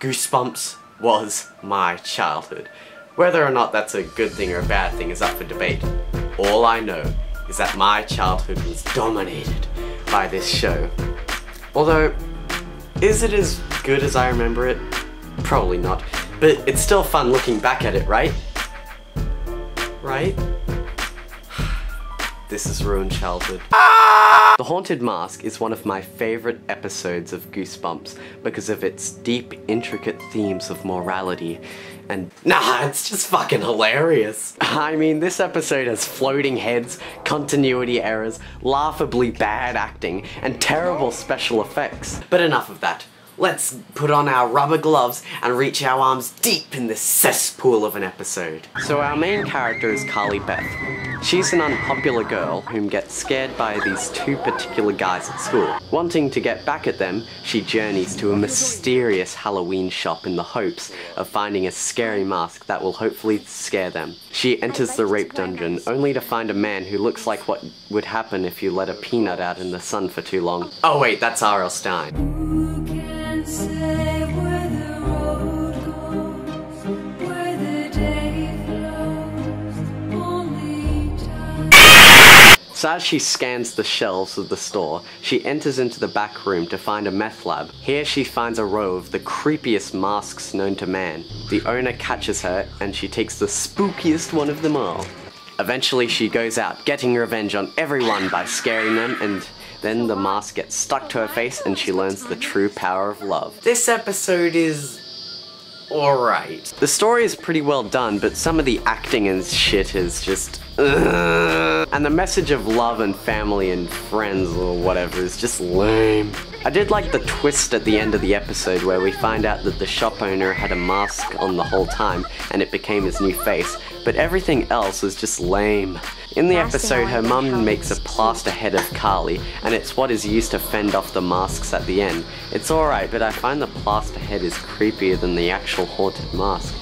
Goosebumps was my childhood. Whether or not that's a good thing or a bad thing is up for debate. All I know is that my childhood was dominated by this show. Although, is it as good as I remember it? Probably not. But it's still fun looking back at it, right? Right? This is ruined childhood. The Haunted Mask is one of my favourite episodes of Goosebumps because of its deep, intricate themes of morality and it's just fucking hilarious. I mean, this episode has floating heads, continuity errors, laughably bad acting, and terrible special effects. But enough of that. Let's put on our rubber gloves and reach our arms deep in this cesspool of an episode. So our main character is Carly Beth. She's an unpopular girl whom gets scared by these two particular guys at school. Wanting to get back at them, she journeys to a mysterious Halloween shop in the hopes of finding a scary mask that will hopefully scare them. She enters the rape dungeon only to find a man who looks like what would happen if you let a peanut out in the sun for too long. Oh wait, that's R.L. Stine. Say where the road goes, where the day flows, only time. So as she scans the shelves of the store, she enters into the back room to find a meth lab. Here she finds a row of the creepiest masks known to man. The owner catches her and she takes the spookiest one of them all. Eventually she goes out, getting revenge on everyone by scaring them, and then the mask gets stuck to her face and she learns the true power of love. This episode is alright. The story is pretty well done, but some of the acting and shit is just and the message of love and family and friends or whatever is just lame. I did like the twist at the end of the episode where we find out that the shop owner had a mask on the whole time and it became his new face, but everything else was just lame. In the episode, her mum makes a plaster head of Carly, and it's what is used to fend off the masks at the end. It's alright, but I find the plaster head is creepier than the actual haunted mask.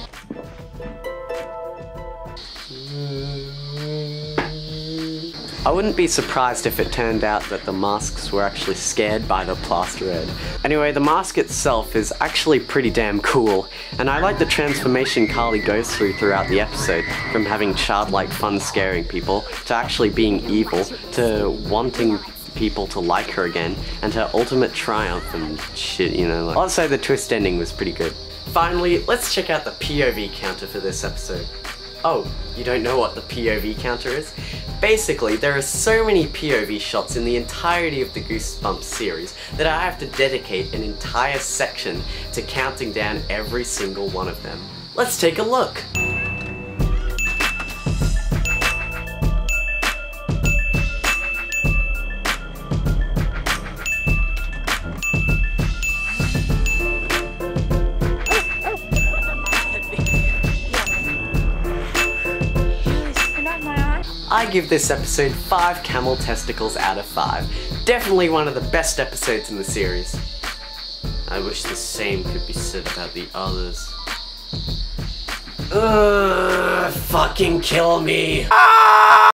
I wouldn't be surprised if it turned out that the masks were actually scared by the plaster head. Anyway, the mask itself is actually pretty damn cool, and I like the transformation Carly goes through throughout the episode, from having childlike fun scaring people, to actually being evil, to wanting people to like her again, and her ultimate triumph and shit, you know. I'll say the twist ending was pretty good. Finally, let's check out the POV counter for this episode. Oh, you don't know what the POV counter is? Basically, there are so many POV shots in the entirety of the Goosebumps series that I have to dedicate an entire section to counting down every single one of them. Let's take a look! I give this episode 5 camel testicles out of 5. Definitely one of the best episodes in the series. I wish the same could be said about the others. Ugh, fucking kill me.